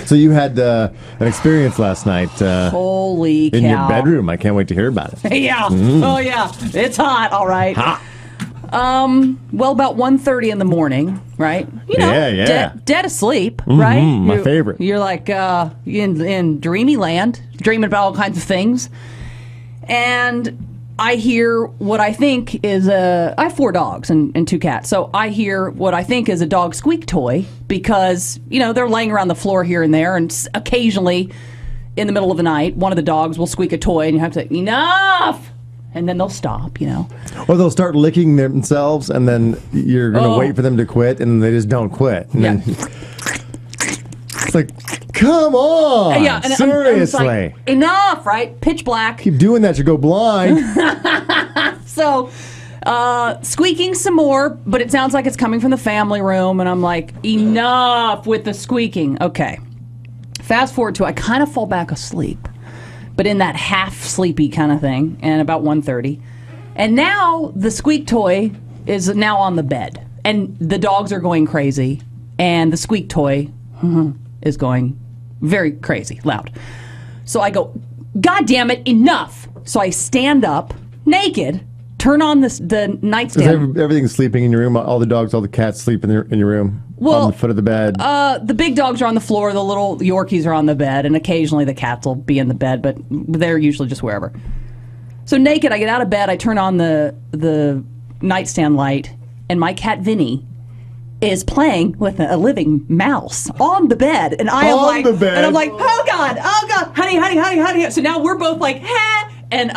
So you had an experience last night. Holy cow. In your bedroom. I can't wait to hear about it. Yeah. Oh, yeah. It's hot, all right. Hot. Well, about 1:30 in the morning, right? You know, yeah. Dead asleep, right? My favorite. You're like in dreamy land, dreaming about all kinds of things. And I hear what I think is I have 4 dogs and 2 cats. So I hear what I think is a dog squeak toy because, you know, they're laying around the floor here and there. And occasionally in the middle of the night, one of the dogs will squeak a toy and you have to say, enough! And then they'll stop, you know. Or they'll start licking themselves, and then you're going to wait for them to quit, and they just don't quit. And then it's like, come on! Yeah, and seriously. Like, enough, right? Pitch black. Keep doing that, you go blind. So, squeaking some more, but it sounds like it's coming from the family room, and I'm like, enough with the squeaking. Okay. Fast forward to I kind of fall back asleep. But in that half sleepy kind of thing, and about 1:30. And now the squeak toy is now on the bed. And the dogs are going crazy. And the squeak toy is going very crazy, loud. So I go, God damn it, enough. So I stand up, naked, turn on the nightstand. Everything's sleeping in your room. All the dogs, all the cats sleep in your room. Well, on the foot of the bed. The big dogs are on the floor. The little Yorkies are on the bed, and occasionally the cats will be in the bed, but they're usually just wherever. So naked, I get out of bed. I turn on the nightstand light, and my cat Vinny is playing with a living mouse on the bed, and I am like, and I'm like, oh god, honey. So now we're both like, ha, and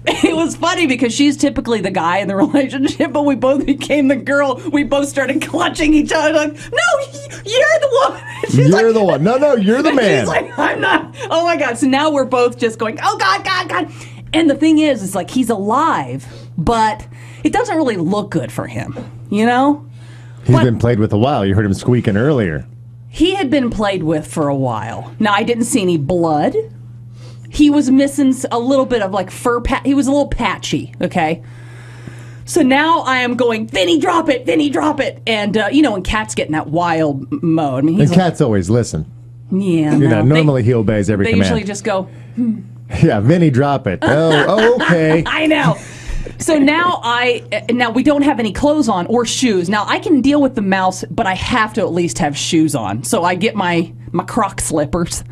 it was funny because she's typically the guy in the relationship, but we both became the girl. We both started clutching each other like, no, you're the one. You're the one. No, you're the man. She's like, I'm not. Oh, my God. So now we're both just going, oh, God. And the thing is, it's like he's alive, but it doesn't really look good for him, you know? He's been played with a while. You heard him squeaking earlier. He had been played with for a while. Now, I didn't see any blood. He was missing a little bit of like fur he was a little patchy, okay? So now I am going, Vinny, drop it. And, you know, when cats get in that wild mode. I mean, cats always listen. Yeah. You know, normally he obeys every command. They usually just go, Yeah, Vinny, drop it. Oh, okay. I know. So now we don't have any clothes on or shoes. Now I can deal with the mouse, but I have to at least have shoes on. So I get my Croc slippers,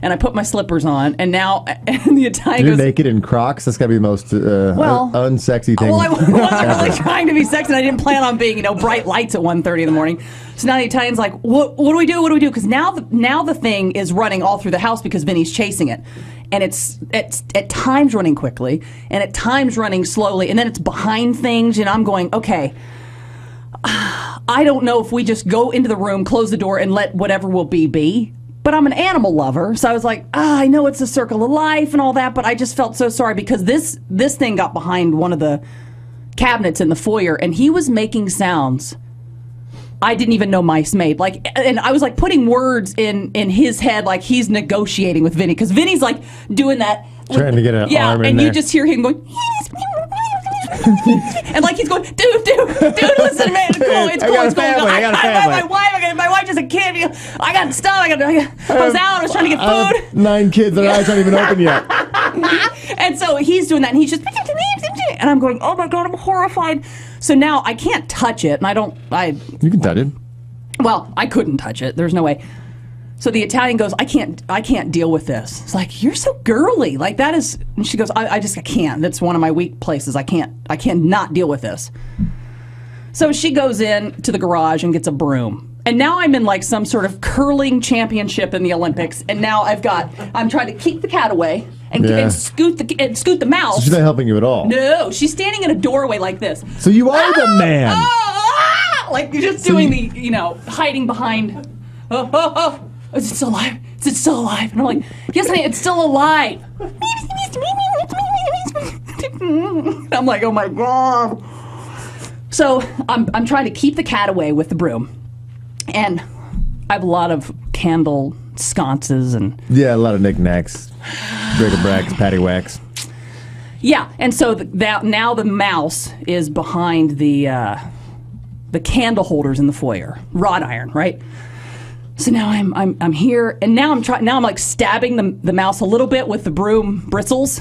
and I put my slippers on, and now the Italian You're goes, naked in Crocs? That's got to be the most unsexy thing. Well, I wasn't really trying to be sexy, and I didn't plan on being, you know, bright lights at 1:30 in the morning. So now the Italian's like, what do we do? Because now the thing is running all through the house because Vinny's chasing it. And it's at times running quickly, and at times running slowly, and then it's behind things, and I'm going, okay, I don't know if we just go into the room, close the door, and let whatever will be. But I'm an animal lover, so I was like, I know it's a circle of life and all that, but I just felt so sorry because this thing got behind one of the cabinets in the foyer, and he was making sounds I didn't even know mice made. Like, and I was like putting words in his head, like he's negotiating with Vinny, because Vinny's like doing that, trying to get an arm in and there. you just hear him going, and like he's going, dude, listen to me, it's cool. I got a family. My wife just a kid. I got stuff. I was out. I was trying to get food. 9 kids, their eyes aren't even open yet. And so he's doing that, and he's just, and I'm going, oh my God, I'm horrified. So now I can't touch it, and You can touch it. Well, I couldn't touch it. There's no way. So the Italian goes, I can't deal with this. It's like, you're so girly. Like that is, and she goes, I can't. That's one of my weak places. I can't not deal with this. So she goes in to the garage and gets a broom. And now I'm in like some sort of curling championship in the Olympics. And now I'm trying to keep the cat away and scoot the mouse. So she's not helping you at all. No, she's standing in a doorway like this. So you are the man. Like you're just doing hiding behind. Is it still alive? Is it still alive? And I'm like, yes, honey, it's still alive. I'm like, oh my God. So I'm trying to keep the cat away with the broom. And I have a lot of candle sconces and... Yeah, a lot of knickknacks. Bric-a-bracs, paddywhacks. Yeah, and so now the mouse is behind the candle holders in the foyer. Wrought iron, right? So now I'm here, and now I'm like stabbing the mouse a little bit with the broom bristles.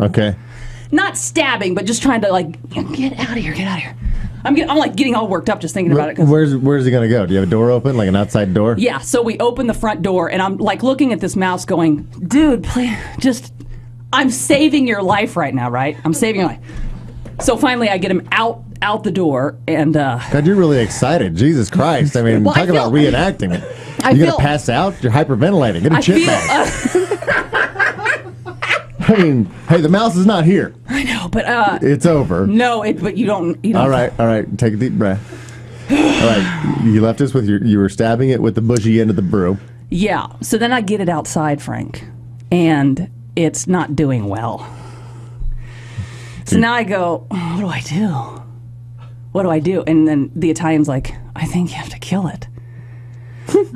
Okay. Not stabbing, but just trying to like get out of here, get out of here. I'm like getting all worked up just thinking about it. Where's he gonna go? Do you have a door open, like an outside door? Yeah. So we open the front door, and I'm like looking at this mouse, going, "Dude, please, just, I'm saving your life right now, right? I'm saving your life." So finally, I get him out the door, and God, you're really excited. Jesus Christ! I mean, well, talk about reenacting it. You're gonna pass out. You're hyperventilating. Get a chip bag. I mean, hey, the mouse is not here. I know, but it's over. No, but you don't. All right. Take a deep breath. All right, you left us with you were stabbing it with the bushy end of the broom. Yeah. So then I get it outside, Frank, and it's not doing well. So now I go, what do I do? What do I do? And then the Italian's like, I think you have to kill it.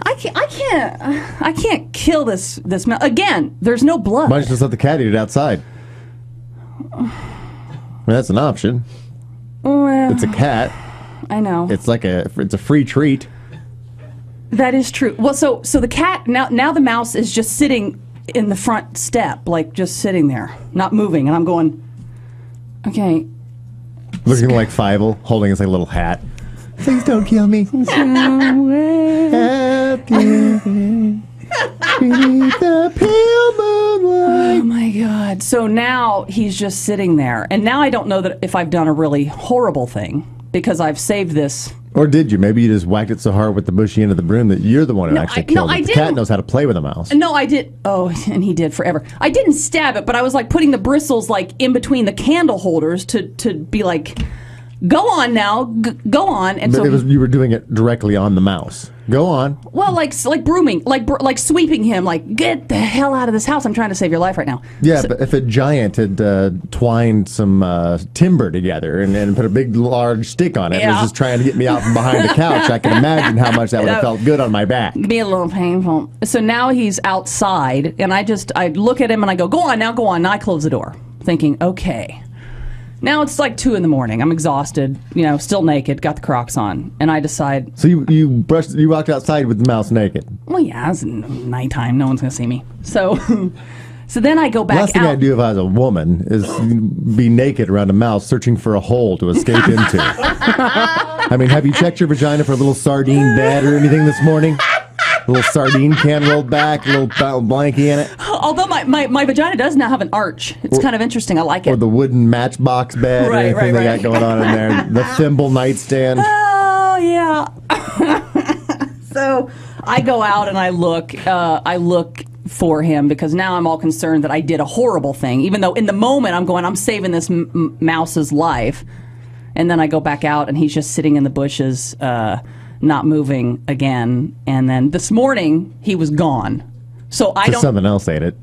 I can't kill this mouse. Again, there's no blood. Why don't you just let the cat eat it outside? I mean, that's an option. Well, it's a cat. I know. It's a free treat. That is true. Well, so the cat, now the mouse is just sitting in the front step, like just sitting there, not moving. And I'm going, okay. Looking like Fievel, holding his like little hat. Please don't kill me. Beneath the pale moonlight. Oh my God. So now he's just sitting there. And now I don't know that if I've done a really horrible thing because I've saved this. Or did you? Maybe you just whacked it so hard with the bushy end of the broom that you're the one who actually killed it. The cat knows how to play with a mouse. No, I did. Oh, and he did forever. I didn't stab it, but I was like putting the bristles like in between the candle holders to be like, go on now, go on. And but so you were doing it directly on the mouse. Go on. Well, like brooming, like sweeping him, like get the hell out of this house. I'm trying to save your life right now. Yeah, but if a giant had twined some timber together and put a big, large stick on it and was just trying to get me out from behind the couch, I can imagine how much that would have felt good on my back. Be a little painful. So now he's outside, and I look at him and I go on. Now I close the door, thinking, okay. Now it's like 2 a.m. I'm exhausted, still naked, got the Crocs on, and I decide. So you walked outside with the mouse naked. Well, yeah, it's nighttime. No one's gonna see me. So then I go back out. Last thing I'd do if I was a woman is be naked around a mouse searching for a hole to escape into. I mean, have you checked your vagina for a little sardine bed or anything this morning? A little sardine can rolled back, a little blankie in it. Although my vagina does now have an arch. It's kind of interesting. I like it. Or the wooden matchbox bed or anything they got going on in there. The thimble nightstand. Oh, yeah. So I go out and I look for him because now I'm all concerned that I did a horrible thing. Even though in the moment I'm saving this mouse's life. And then I go back out and he's just sitting in the bushes, not moving again. And then this morning he was gone. So I don't. Something else ate it.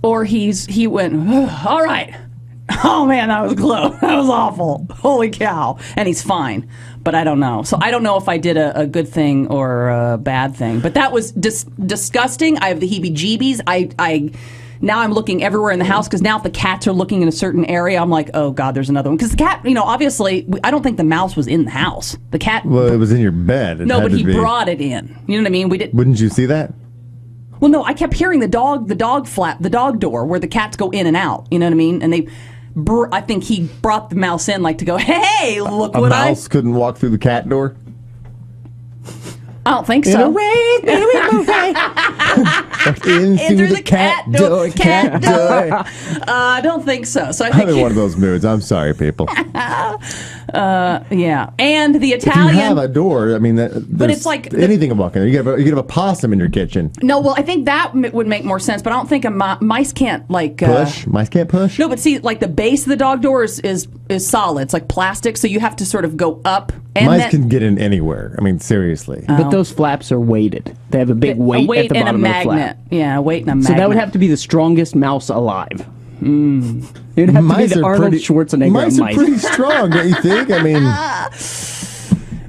Or he went, all right. Oh man, that was close. That was awful. Holy cow. And he's fine. But I don't know. So I don't know if I did a good thing or a bad thing. But that was disgusting. I have the heebie-jeebies. Now I'm looking everywhere in the house because now if the cats are looking in a certain area, I'm like, oh, God, there's another one. Because the cat, obviously, I don't think the mouse was in the house. The cat... Well, it was in your bed. No, but he brought it in. You know what I mean? Wouldn't you see that? Well, no, I kept hearing the dog door where the cats go in and out. You know what I mean? And I think he brought the mouse in like to go, hey, look what I... A mouse couldn't walk through the cat door? I don't think so. In a way, baby, move right. In through the cat door. I don't think so. So I I'm think in one of those moods. I'm sorry, people. Yeah. And the Italian. If you have a door, I mean, but it's like anything can walk in there. You could have a possum in your kitchen. No, well, I think that would make more sense. But I don't think mice can't push. Mice can't push. No, but see, like the base of the dog door is solid. It's like plastic, so you have to sort of go up. And mice can get in anywhere. I mean, seriously. But those flaps are weighted. They have a big weight at the bottom of the flap. Yeah, a weight and a magnet. So that would have to be the strongest mouse alive. It would have to be the Arnold Schwarzenegger mice. Mice are pretty strong, don't you think? I mean...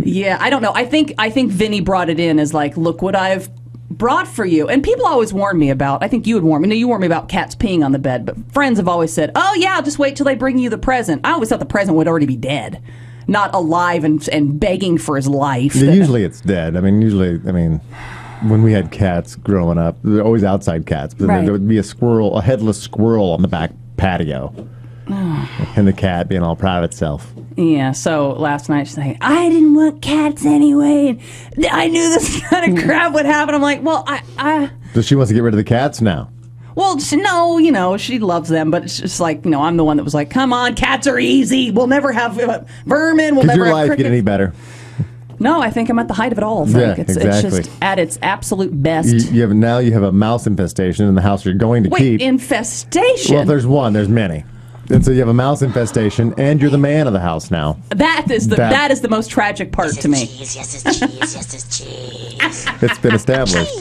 Yeah, I don't know. I think Vinny brought it in as like, look what I've brought for you. And people always warn me about, I think you would warn me. No, you warned me about cats peeing on the bed, but friends have always said, oh yeah, just wait till they bring you the present. I always thought the present would already be dead. not alive and begging for his life. Yeah, usually it's dead. I mean, when we had cats growing up, they're always outside cats, but then there would be a headless squirrel on the back patio. And the cat being all proud of itself. Yeah, so last night she's like, I didn't want cats anyway. And I knew this kind of crap would happen. I'm like, well, So she wants to get rid of the cats now? Well, no, she loves them, but it's just like, I'm the one that was like, come on, cats are easy. We'll never have vermin. We'll never your have life crickets. get any better? No, I think I'm at the height of it all. Frank. Yeah, It's exactly. just at its absolute best. You have a mouse infestation in the house you're going to keep. Infestation? Well, if there's one, there's many. And so you have a mouse infestation, and you're the man of the house now. That is the most tragic part to me. Cheese, yes, it's cheese, yes, it's cheese. It's been established.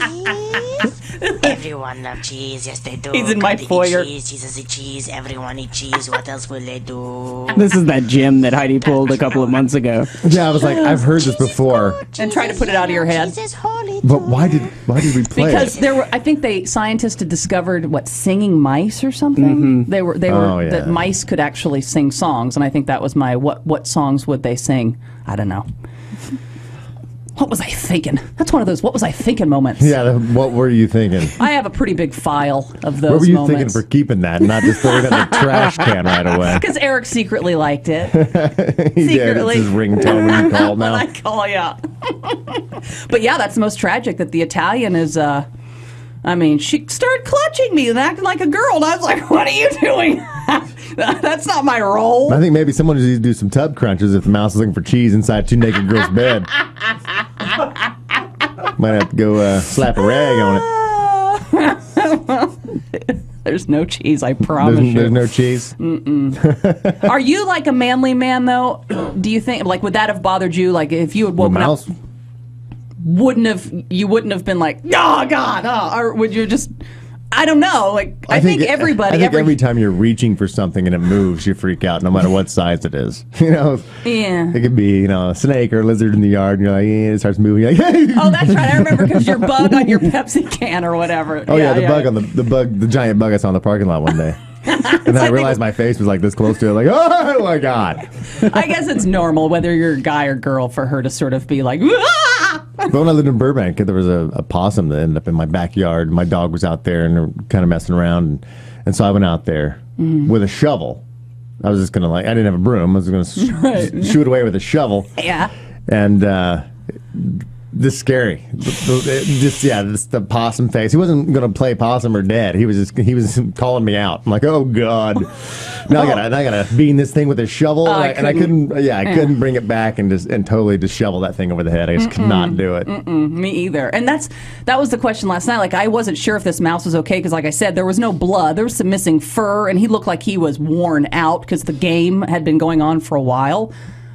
Everyone loves cheese, yes they do. He's in my Gotta eat foyer. Cheese, Jesus eat cheese, everyone eat cheese, what else will they do? This is that gem that Heidi pulled a couple of months ago. Yeah, I was like, I've heard this before. And try to put it out of your head. Jesus holy But why did we play Because it? I think scientists had discovered singing mice or something. They were that mice could actually sing songs, and I think that was my what songs would they sing? I don't know. What was I thinking? That's one of those what was I thinking moments. Yeah, what were you thinking? I have a pretty big file of those What were you moments. thinking for keeping that and not just throwing it in the trash can right away? Because Eric secretly liked it. He did. It's his ringtone when you call now. When I call, yeah. But yeah, that's the most tragic, that the Italian is, she started clutching me and acting like a girl, and I was like, what are you doing? That's not my role. I think maybe someone needs to do some tub crunches if the mouse is looking for cheese inside two naked girls' bed. Might have to go slap a rag on it. There's no cheese, I promise you. There's no cheese? Are you like a manly man, though? Do you think, would that have bothered you? Like, if you had woken up, you wouldn't have been like, oh, God, or would you just... I don't know. I think everybody. I think every time you're reaching for something and it moves, you freak out, no matter what size it is. Yeah. It could be, a snake or a lizard in the yard, and you're like, it starts moving. You're like, oh, that's right. I remember because your bug on your Pepsi can or whatever. Oh yeah, the giant bug I saw in the parking lot one day. And then I realized my face was like this close to it, like, oh my God. I guess it's normal, whether you're a guy or girl, for her to sort of be like, ah! But when I lived in Burbank, there was a possum that ended up in my backyard. My dog was out there and they're kind of messing around. And so I went out there with a shovel. I was just going to I didn't have a broom. I was going to shoot away with a shovel. Yeah. And this scary. The possum face. He wasn't going to play possum or dead. He was calling me out. I'm like, oh God. Now I gotta bean this thing with a shovel. I couldn't bring it back and totally just shovel that thing over the head. I just could not do it. Me either. And that was the question last night. Like, I wasn't sure if this mouse was okay because, like I said, there was no blood. There was some missing fur, and he looked like he was worn out because the game had been going on for a while.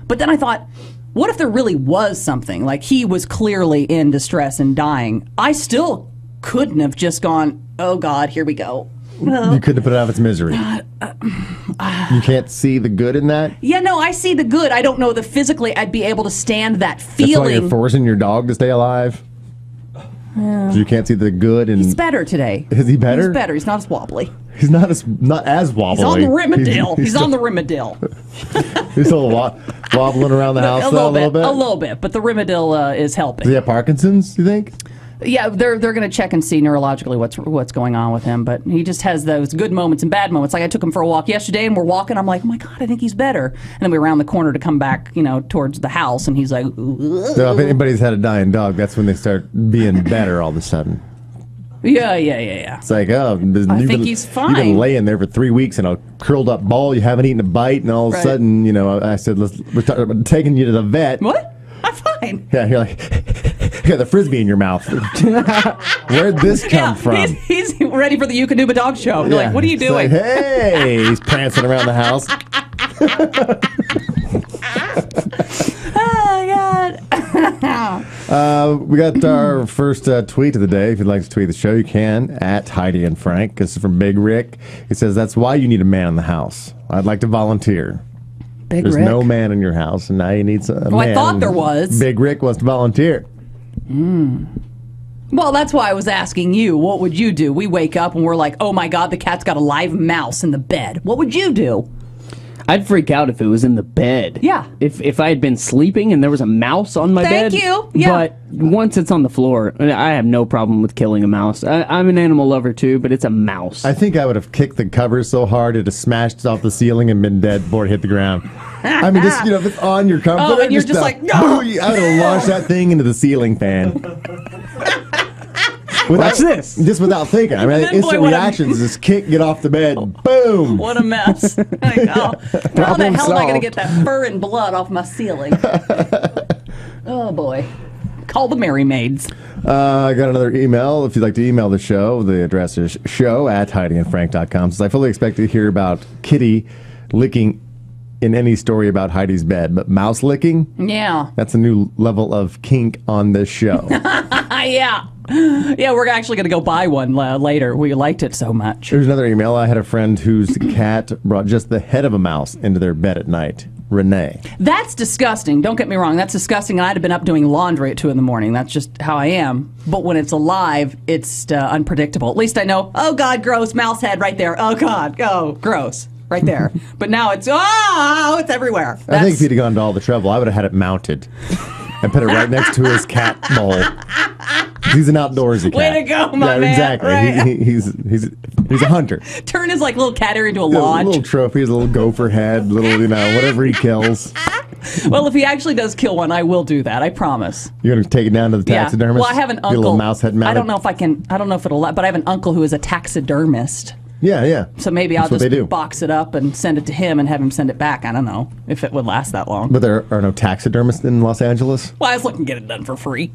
But then I thought, what if there really was something? Like, he was clearly in distress and dying. I still couldn't have just gone, oh God, here we go. You couldn't have put it out of its misery. You can't see the good in that? Yeah, no, I see the good. I don't know that physically I'd be able to stand that feeling. That's why you're forcing your dog to stay alive? Yeah. So you can't see the good in... He's better today. Is he better? He's better. He's not as wobbly. He's not as wobbly. He's on the Rimmadill. He's on the Rimmadill. He's still wobbling around the house a little bit, but the Rimmadill is helping. Does he have Parkinson's, you think? Yeah, they're going to check and see neurologically what's going on with him, but he just has those good moments and bad moments. Like, I took him for a walk yesterday, and we're walking. I'm like, oh my God, I think he's better. And then we round the corner to come back, towards the house, and he's like, ugh. So if anybody's had a dying dog, that's when they start being better all of a sudden. Yeah. It's like, I think he's fine. You've been laying there for 3 weeks in a curled up ball. You haven't eaten a bite, and all of a sudden, I said, we're taking you to the vet. What? I'm fine. Yeah, you're like, you got the Frisbee in your mouth. Where'd this come from? He's ready for the You Can Do a Dog show. You're like, what are you doing? Like, hey, he's prancing around the house. Oh, God. We got our first tweet of the day. If you'd like to tweet the show, you can, at Heidi and Frank. This is from Big Rick. He says, that's why you need a man in the house. I'd like to volunteer. There's no man in your house, and now you need a man. I thought there was. Big Rick wants to volunteer. Well, that's why I was asking you, what would you do? We wake up and we're like, oh my God, the cat's got a live mouse in the bed. What would you do? I'd freak out if it was in the bed. Yeah. If I had been sleeping and there was a mouse on my bed. Thank you. Yeah. But once it's on the floor, I have no problem with killing a mouse. I'm an animal lover too, but it's a mouse. I think I would have kicked the covers so hard it have smashed off the ceiling and been dead before it hit the ground. I mean, just, if it's on your comforter, and you're just like, no! I would have launched that thing into the ceiling fan. Watch this. Just without thinking. I mean, instant reactions, just kick, get off the bed, boom. What a mess. I know. How the hell am I going to get that fur and blood off my ceiling? Oh, boy. Call the Merry Maids. I got another email. If you'd like to email the show, the address is show@HeidiandFrank.com. Says, I fully expect to hear about Kitty licking in any story about Heidi's bed, but mouse licking? Yeah. That's a new level of kink on this show. Yeah. Yeah, we're actually going to go buy one later. We liked it so much. There's another email. I had a friend whose cat brought just the head of a mouse into their bed at night. Renee. That's disgusting. Don't get me wrong. That's disgusting. I'd have been up doing laundry at 2 a.m. That's just how I am. But when it's alive, it's unpredictable. At least I know, oh, God, gross, mouse head right there. Oh, God, oh, gross. Right there. But now it's it's everywhere. I think if he'd have gone to all the trouble, I would have had it mounted and put it right next to his cat bowl. He's an outdoorsy cat. Way to go, my man. Exactly. Right. He's a hunter. Turn his little cat area into a lodge. Little trophies, a little gopher head, little whatever he kills. Well, if he actually does kill one, I will do that. I promise. You're gonna take it down to the taxidermist. Well, I have an uncle. Get a little mouse head mounted. I don't know if I can. I don't know if it'll. But I have an uncle who is a taxidermist. Yeah. So maybe I'll just box it up and send it to him and have him send it back. I don't know if it would last that long. But there are no taxidermists in Los Angeles? Well, I was looking to get it done for free.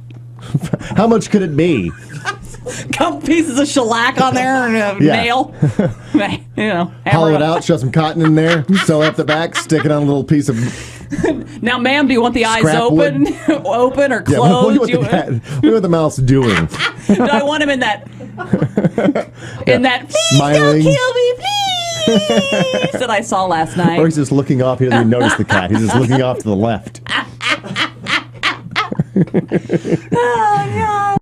How much could it be? Couple pieces of shellac on there and a nail. Hollow it out, shove some cotton in there, sew it up the back, stick it on a little piece of... Now, ma'am, do you want the eyes open or closed? What are the mouse doing? Do I want him in that... please smiling. Don't kill me, please, that I saw last night. Or he's just looking off. He doesn't even notice the cat. He's just looking off to the left. Oh, God.